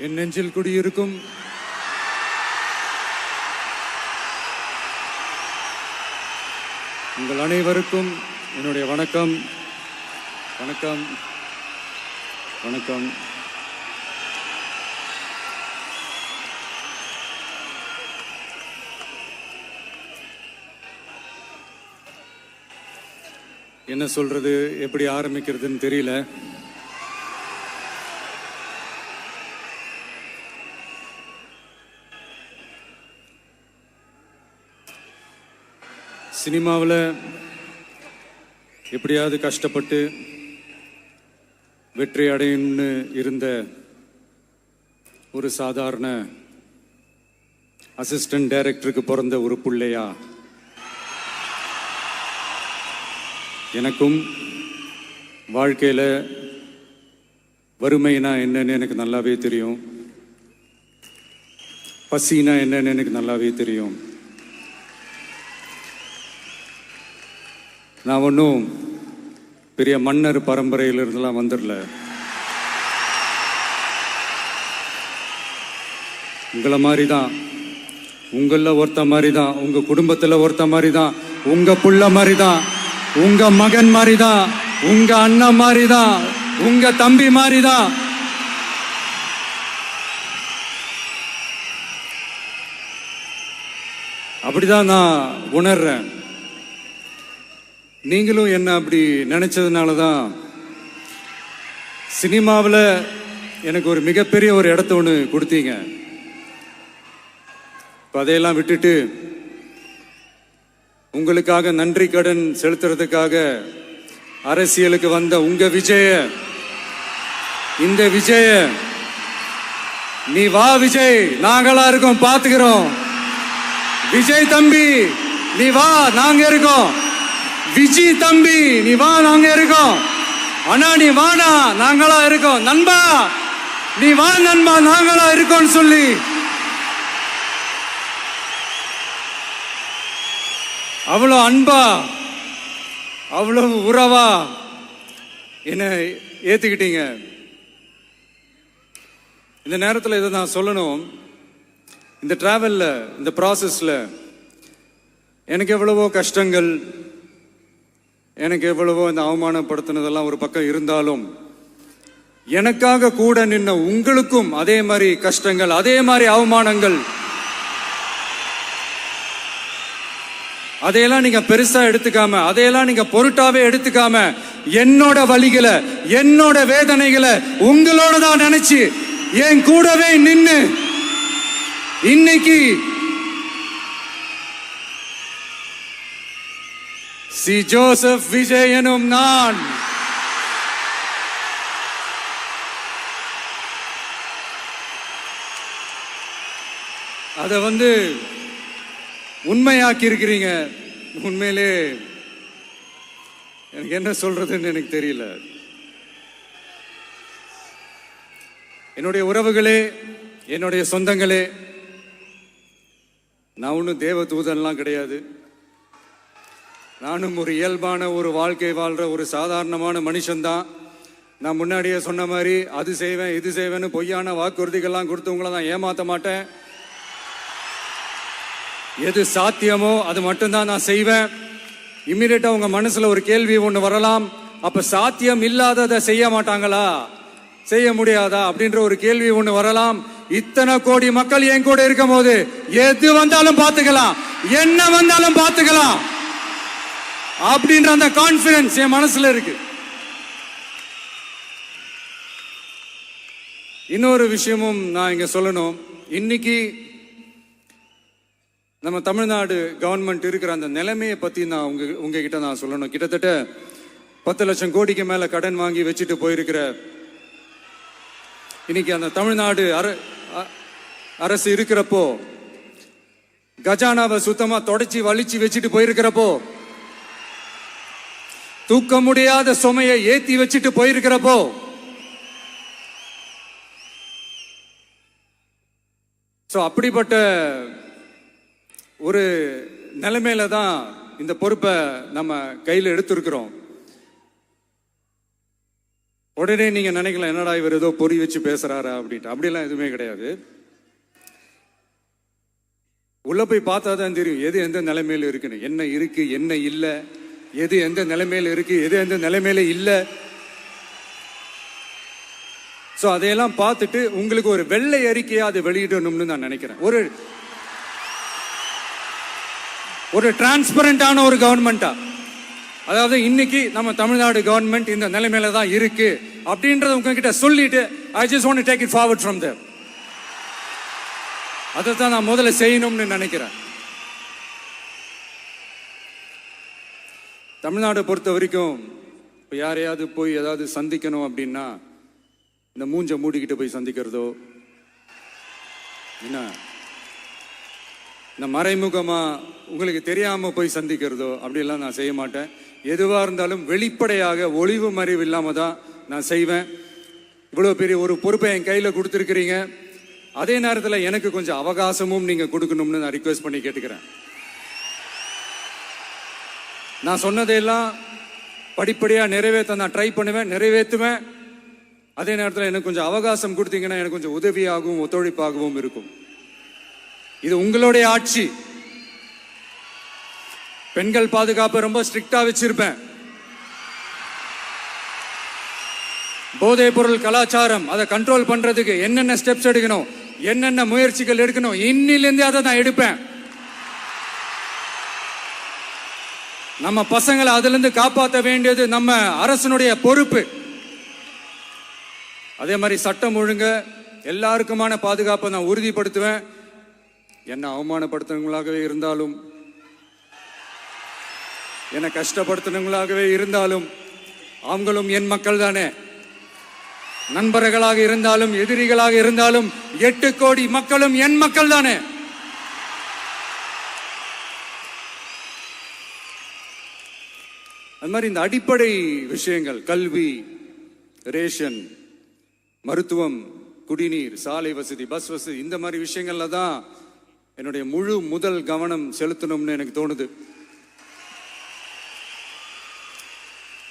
என் நெஞ்சில் குடியிருக்கும் உங்கள் அனைவருக்கும் என்னுடைய வணக்கம். வணக்கம் வணக்கம். என்ன சொல்றது, எப்படி ஆரம்பிக்கிறதுன்னு தெரியல. சினிமாவில் எப்படியாவது கஷ்டப்பட்டு வெற்றி அடையணும்னு இருந்த ஒரு சாதாரண அசிஸ்டன்ட் டைரக்டருக்கு பிறந்த ஒரு பிள்ளையா எனக்கும் வாழ்க்கையில் வறுமைனா என்னன்னு எனக்கு நல்லாவே தெரியும், பசினா என்னன்னு எனக்கு நல்லாவே தெரியும். நான் ஒன்றும் பெரிய மன்னர் பரம்பரையிலிருந்துலாம் வந்துடல. உங்களை மாதிரி தான், உங்களில் ஒருத்த மாதிரி தான், உங்கள் குடும்பத்தில் ஒருத்த மாதிரி தான், உங்கள் புள்ள மாதிரி தான், உங்க மகன் மாதிரி தான், உங்க அண்ணன் மாதிரி தான், உங்க தம்பி மாதிரி தான். அப்படிதான் நான் உணர்றேன். நீங்களும் என்ன அப்படி நினைச்சதுனால தான் சினிமாவில் எனக்கு ஒரு மிகப்பெரிய ஒரு இடத்த ஒன்று கொடுத்தீங்க. இப்போ அதையெல்லாம் விட்டுட்டு உங்களுக்காக நன்றி கடன் செலுத்துறதுக்காக அரசியலுக்கு வந்த உங்க விஜய, இந்த விஜய, நீ வா விஜய், நாங்களா இருக்கோம், பாத்துக்கிறோம். விஜய் தம்பி நீ வா, நாங்க இருக்கோம். விஜய் தம்பி நீ வா, நாங்க இருக்கோம். அண்ணா நீ வாடா, நாங்களா இருக்கோம். நண்பா நீ வா நண்பா, நாங்களா இருக்கோம்னு சொல்லி அவ்வளோ அன்பா, அவ்வளவு உறவா என்ன ஏத்துக்கிட்டீங்க. இந்த நேரத்தில் இதை நான் சொல்லணும். இந்த டிராவல்ல, இந்த ப்ராசஸ்ல எனக்கு எவ்வளவோ கஷ்டங்கள், எனக்கு எவ்வளவோ இந்த அவமானப்படுத்தினதெல்லாம் ஒரு பக்கம் இருந்தாலும், எனக்காக கூட நின்ன உங்களுக்கும் அதே மாதிரி கஷ்டங்கள், அதே மாதிரி அவமானங்கள், அதையெல்லாம் நீங்க பெருசா எடுத்துக்காம, அதையெல்லாம் நீங்க பொருட்டாவே எடுத்துக்காம, என்னோட வலிகளை, என்னோட வேதனைகளை உங்களோட தான் நினைச்சு என் கூடவே நின்னு இன்னைக்கு சி ஜோசப் விஜய் எனும் நான் அதை உண்மையாக்கி இருக்கிறீங்க. உண்மையிலே எனக்கு என்ன சொல்றதுன்னு எனக்கு தெரியல. என்னுடைய உறவுகளே, என்னுடைய சொந்தங்களே, நான் ஒன்றும் தேவ தூதன்லாம் கிடையாது. நானும் ஒரு இயல்பான ஒரு வாழ்க்கை வாழ்ற ஒரு சாதாரணமான மனுஷன்தான். நான் முன்னாடியே சொன்ன மாதிரி அது செய்வேன் இது செய்வேன்னு பொய்யான வாக்குறுதிகள்லாம் கொடுத்து உங்களை நான் ஏமாற்ற மாட்டேன். எது சாத்தியமோ அது மட்டும்தான் நான் செய்வேன். இம்மிடியட்டா உங்க மனசுல ஒரு கேள்வி ஒன்று வரலாம், அப்ப சாத்தியம் இல்லாததை செய்ய மாட்டாங்களா, செய்ய முடியாதா அப்படின்ற ஒரு கேள்வி ஒன்று வரலாம். இத்தனை கோடி மக்கள் என் கூட இருக்கும் போது எது வந்தாலும் பார்த்துக்கலாம், என்ன வந்தாலும் பார்த்துக்கலாம் அப்படின்ற அந்த கான்பிடன்ஸ் என் மனசுல இருக்கு. இன்னொரு விஷயமும் நான் இங்க சொல்லணும். இன்னைக்கு நம்ம தமிழ்நாடு கவர்மெண்ட் இருக்கிற அந்த நிலைமையை பத்தி நான் உங்ககிட்ட நான் சொல்லணும். கிட்டத்தட்ட 10 லட்சம் கோடிக்கு மேல கடன் வாங்கி வச்சுட்டு போயிருக்கிற இன்னைக்கு அந்த தமிழ்நாடு அரசு இருக்கிறப்போ, கஜானாவை சுத்தமா தொடச்சி வலிச்சு வச்சுட்டு போயிருக்கிறப்போ, தூக்க முடியாத சுமையை ஏத்தி வச்சுட்டு போயிருக்கிறப்போ, அப்படிப்பட்ட ஒரு நிலைமையில தான் இந்த பொறுப்பை நம்ம கையில் எடுத்திருக்கிறோம். உடனே நீங்க நினைக்கலாம், என்னடா இவர் ஏதோ பொறி வச்சு பேசுறாரா அப்படின்ட்டு. அப்படிலாம் எதுவுமே கிடையாது. உள்ள போய் பார்த்தா தான் தெரியும் எது எந்த நிலைமையில இருக்குன்னு, என்ன இருக்கு என்ன இல்லை, எது எந்த நிலைமையில இருக்கு எது எந்த நிலைமையில இல்லை. ஸோ அதையெல்லாம் பார்த்துட்டு உங்களுக்கு ஒரு வெள்ளை அறிக்கையா அதை வெளியிடணும்னு நான் நினைக்கிறேன். ஒரு டிரான்ஸ்பரண்டான ஒரு கவர்மெண்டா, அதாவது இன்னைக்கு நம்ம தமிழ்நாடு கவர்மெண்ட் இந்த நிலைமையில தான் இருக்கு அப்படின்றத உங்ககிட்ட சொல்லிட்டு I just want to take it forward from there. அதை தான் நான் முதல்ல செய்யணும்னு நினைக்கிறேன். தமிழ்நாடை பொறுத்த வரைக்கும் இப்போ யாரையாவது போய் ஏதாவது சந்திக்கணும் அப்படின்னா இந்த மூஞ்ச மூடிக்கிட்டு போய் சந்திக்கிறதோ, என்ன இந்த மறைமுகமா உங்களுக்கு தெரியாம போய் சந்திக்கிறதோ அப்படிலாம் நான் செய்ய மாட்டேன். எதுவா இருந்தாலும் வெளிப்படையாக ஒளிவு மறைவு இல்லாம தான் நான் செய்வேன். இவ்வளவு பெரிய ஒரு பொறுப்பை என் கையில கொடுத்துருக்கிறீங்க. அதே நேரத்தில் எனக்கு கொஞ்சம் அவகாசமும் நீங்க கொடுக்கணும்னு நான் ரிக்வெஸ்ட் பண்ணி கேட்டுக்கிறேன். நான் சொன்னதையெல்லாம் படிப்படியா நிறைவேற்ற நான் ட்ரை பண்ணுவேன், நிறைவேற்றுவேன். அதே நேரத்தில் எனக்கு கொஞ்சம் அவகாசம் கொடுத்தீங்கன்னா எனக்கு கொஞ்சம் உதவியாகவும் ஒத்துழைப்பாகவும் இருக்கும். இது உங்களுடைய ஆட்சி. பெண்கள் பாதுகாப்பை ரொம்ப ஸ்ட்ரிக்டா வச்சிருப்பேன். போதைப் பொருள் கலாச்சாரம் அதை கண்ட்ரோல் பண்றதுக்கு என்னென்ன ஸ்டெப்ஸ் எடுக்கணும், என்னென்ன முயற்சிகள் எடுக்கணும், இன்னிலிருந்தே அதை நான் எடுப்பேன். நம்ம பசங்களை அதுல இருந்து காப்பாற்ற வேண்டியது நம்ம அரசனுடைய பொறுப்பு. அதே மாதிரி சட்டம் ஒழுங்கு எல்லாருக்குமான பாதுகாப்பை நான் உறுதிப்படுத்துவேன். என்ன அவமானப்படுத்துறவங்களாகவே இருந்தாலும், என்ன கஷ்டப்படுத்துறவங்களாகவே இருந்தாலும், அவங்களும் என் மக்கள் தானே. நண்பர்களாக இருந்தாலும் எதிரிகளாக இருந்தாலும் 8 கோடி மக்களும் என் மக்கள் தானே. அது மாதிரி இந்த அடிப்படை விஷயங்கள், கல்வி, ரேஷன், மருத்துவம், குடிநீர், சாலை வசதி, பஸ் வசதி, இந்த மாதிரி விஷயங்கள்ல தான் என்னுடைய முதல் கவனம் செலுத்தணும்னு எனக்கு தோணுது.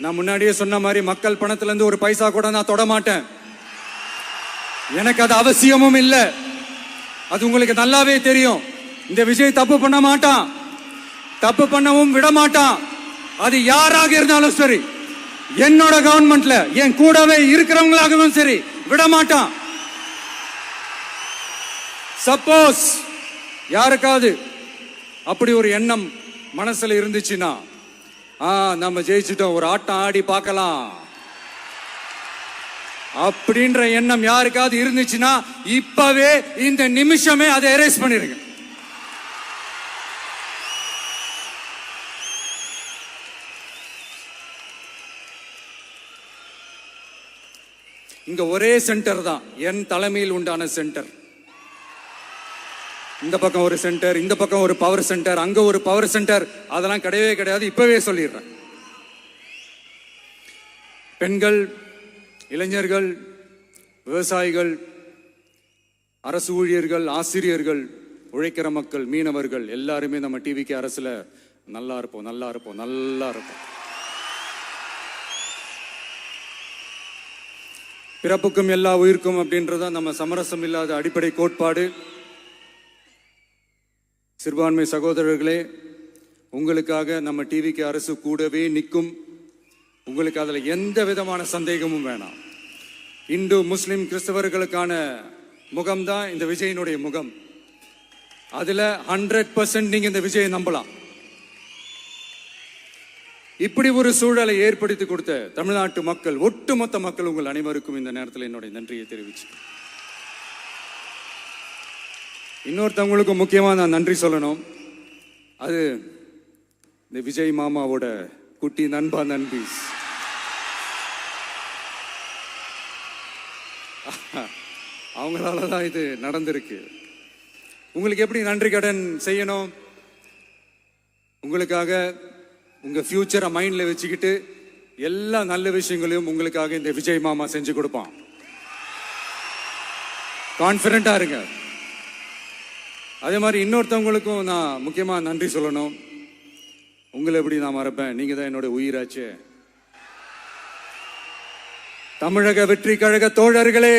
நான் முன்னாடியே சொன்ன மாதிரி மக்கள் பணத்துல இருந்து ஒரு பைசா கூட நான் தொட மாட்டேன். எனக்கு அது அவசியமும் இல்லை. அது உங்களுக்கு நல்லாவே தெரியும். இந்த விஜய் தப்பு பண்ண மாட்டான், தப்பு பண்ணவும் விட மாட்டான். அது யாராக இருந்தாலும் சரி, என்னோட கவர்மெண்ட்ல என் கூடவே இருக்கிறவங்களாகவும் சரி, விட மாட்டான். சப்போஸ் யாருக்காவது அப்படி ஒரு எண்ணம் மனசுல இருந்துச்சுன்னா, நம்ம ஜெயிச்சுட்டோம், ஒரு ஆட்டம் ஆடி பார்க்கலாம் அப்படின்ற எண்ணம் யாருக்காவது இருந்துச்சுன்னா இப்பவே இந்த நிமிஷமே அதை எரேஸ் பண்ணிருங்க. இங்க ஒரே சென்டர் தான், என் தலைமையில் உண்டான சென்டர். இந்த பக்கம் ஒரு சென்டர், இந்த பக்கம் ஒரு பவர் சென்டர், அங்க ஒரு பவர் சென்டர், அதெல்லாம் கிடையவே கிடையாது. இப்பவே சொல்லிடுறேன். பெண்கள், இளைஞர்கள், விவசாயிகள், அரசு ஊழியர்கள், ஆசிரியர்கள், உழைக்கிற மக்கள், மீனவர்கள் எல்லாருமே நம்ம டிவிக்கு அரசுல நல்லா இருப்போம், நல்லா இருப்போம், நல்லா இருப்போம். பிறப்புக்கும் எல்லா உயிருக்கும் அப்படின்றத நம்ம சமரசம் இல்லாத அடிப்படை கோட்பாடு. சிறுபான்மை சகோதரர்களே, உங்களுக்காக நம்ம டிவிக்கு அரசு கூடவே நிற்கும். உங்களுக்கு அதுல எந்த விதமான சந்தேகமும் வேணாம். இந்து, முஸ்லிம், கிறிஸ்தவர்களுக்கான முகம்தான் இந்த விஜயனுடைய முகம். அதுல 100% நீங்க இந்த விஜயை நம்பலாம். இப்படி ஒரு சூழலை ஏற்படுத்தி கொடுத்த தமிழ்நாட்டு மக்கள், ஒட்டுமொத்த மக்கள், உங்கள் அனைவருக்கும் இந்த நேரத்தில் என்னுடைய நன்றியை தெரிவிச்சு, இன்னொருத்தவங்களுக்கு முக்கியமா நான் நன்றி சொல்லணும். அது இந்த விஜய் மாமாவோட குட்டி நண்பா, நண்பீஸ். அவங்களாலதான் இது நடந்திருக்கு. உங்களுக்கு எப்படி நன்றி கடன் செய்யணும்? உங்களுக்காக உங்க ஃபியூச்சரை மைண்ட்ல வச்சுக்கிட்டு எல்லா நல்ல விஷயங்களையும் உங்களுக்காக இந்த விஜய் மாமா செஞ்சு கொடுப்பான். கான்பிடண்டா இருங்க. அதே மாதிரி இன்னொருத்தவங்களுக்கும் நான் முக்கியமா நன்றி சொல்லணும். உங்களை எப்படி நான் மறப்பேன்? நீங்க தான் என்னோட உயிராச்சு. தமிழக வெற்றி கழக தோழர்களே,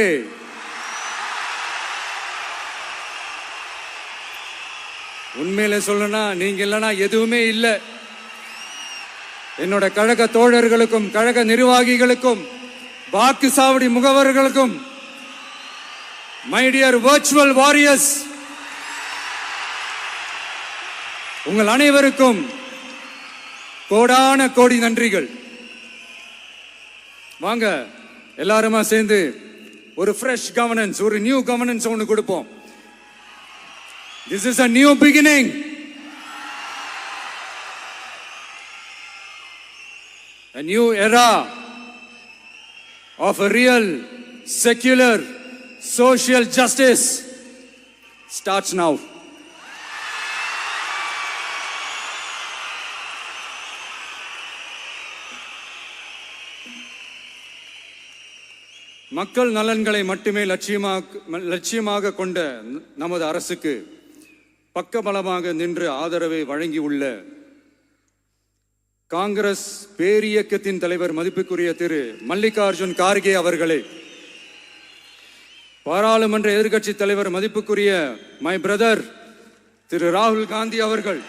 உண்மையில சொல்லணும்னா நீங்க இல்லைன்னா எதுவுமே இல்லை. என்னோட கழக தோழர்களுக்கும் கழக நிர்வாகிகளுக்கும் வாக்கு சாவடி முகவர்களுக்கும், மை டியர் வர்ச்சுவல் வாரியர்ஸ், உங்கள் அனைவருக்கும் கோடான கோடி நன்றிகள். வாங்க எல்லாருமா சேர்ந்து ஒரு ஃப்ரெஷ் கவர்னன்ஸ், ஒரு நியூ கவர்னன்ஸ் ஒன்று கொடுப்போம். This is a new beginning. A new era of a real, secular, social justice starts now. மக்கள் நலன்களை மட்டுமே லட்சியமாக கொண்ட நமது அரசுக்கு பக்கபலமாக நின்று ஆதரவை வழங்கியுள்ள காங்கிரஸ் பேரியக்கத்தின் தலைவர் மதிப்புக்குரிய திரு மல்லிகார்ஜுன் கார்கே அவர்களே, பாராளுமன்ற எதிர்க்கட்சி தலைவர் மதிப்புக்குரிய மை பிரதர் திரு ராகுல் காந்தி அவர்கள்,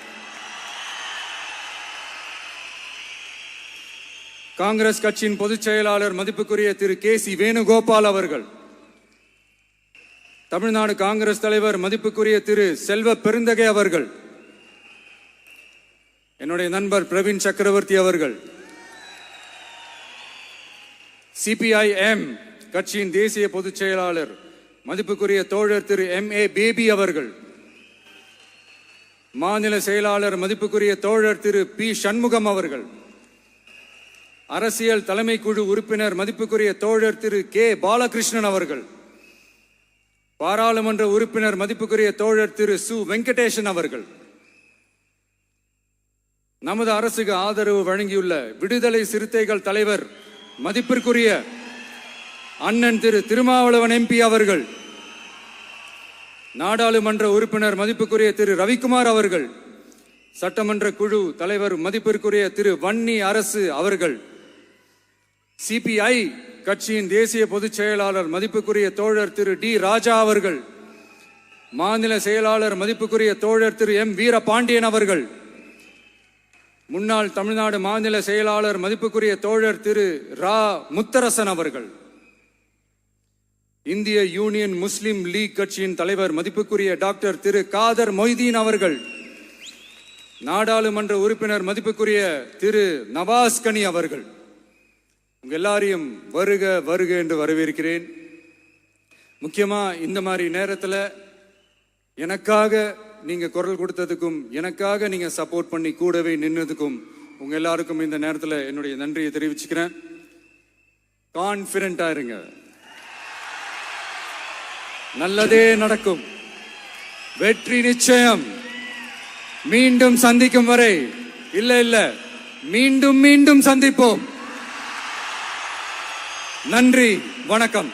காங்கிரஸ் கட்சியின் பொதுச் செயலாளர் மதிப்புக்குரிய திரு கே.சி. வேணுகோபால் அவர்கள், தமிழ்நாடு காங்கிரஸ் தலைவர் மதிப்புக்குரிய திரு செல்வ பெருந்தகை அவர்கள், என்னுடைய நண்பர் பிரவீன் சக்கரவர்த்தி அவர்கள், சிபிஐஎம் கட்சியின் தேசிய பொதுச் செயலாளர் மதிப்புக்குரிய தோழர் திரு M.A. பேபி அவர்கள், மாநில செயலாளர் மதிப்புக்குரிய தோழர் திரு பி. சண்முகம் அவர்கள், அரசியல் தலைமை குழு உறுப்பினர் மதிப்புக்குரிய தோழர் திரு கே. பாலகிருஷ்ணன் அவர்கள், பாராளுமன்ற உறுப்பினர் மதிப்புக்குரிய தோழர் திரு சு. வெங்கடேசன் அவர்கள், நமது அரசுக்கு ஆதரவு வழங்கியுள்ள விடுதலை சிறுத்தைகள் தலைவர் மதிப்பிற்குரிய அண்ணன் திரு திருமாவளவன் MP அவர்கள், நாடாளுமன்ற உறுப்பினர் மதிப்புக்குரிய திரு ரவிக்குமார் அவர்கள், சட்டமன்ற குழு தலைவர் மதிப்பிற்குரிய திரு வன்னி அரசு அவர்கள், சிபிஐ கட்சியின் தேசிய பொதுச் செயலாளர் மதிப்புக்குரிய தோழர் திரு டி. ராஜா அவர்கள், மாநில செயலாளர் மதிப்புக்குரிய தோழர் திரு M. வீரபாண்டியன் அவர்கள், முன்னாள் தமிழ்நாடு மாநில செயலாளர் மதிப்புக்குரிய தோழர் திரு ரா. முத்தரசன் அவர்கள், இந்திய யூனியன் முஸ்லிம் லீக் கட்சியின் தலைவர் மதிப்புக்குரிய டாக்டர் திரு காதர் மொய்தீன் அவர்கள், நாடாளுமன்ற உறுப்பினர் மதிப்புக்குரிய திரு நவாஸ் கனி அவர்கள், உங்க எல்லாரையும் வருக வருக என்று வரவேற்கிறேன். முக்கியமா இந்த மாதிரி நேரத்தில் எனக்காக நீங்க குரல் கொடுத்ததுக்கும், எனக்காக நீங்க சப்போர்ட் பண்ணி கூடவே நின்னதுக்கும் உங்க எல்லாருக்கும் இந்த நேரத்தில் என்னுடைய நன்றியை தெரிவிச்சுக்கிறேன். கான்பிடென்டா இருங்க, நல்லதே நடக்கும், வெற்றி நிச்சயம். மீண்டும் சந்திக்கும் வரை, இல்ல மீண்டும் மீண்டும் சந்திப்போம். நன்றி, வணக்கம்.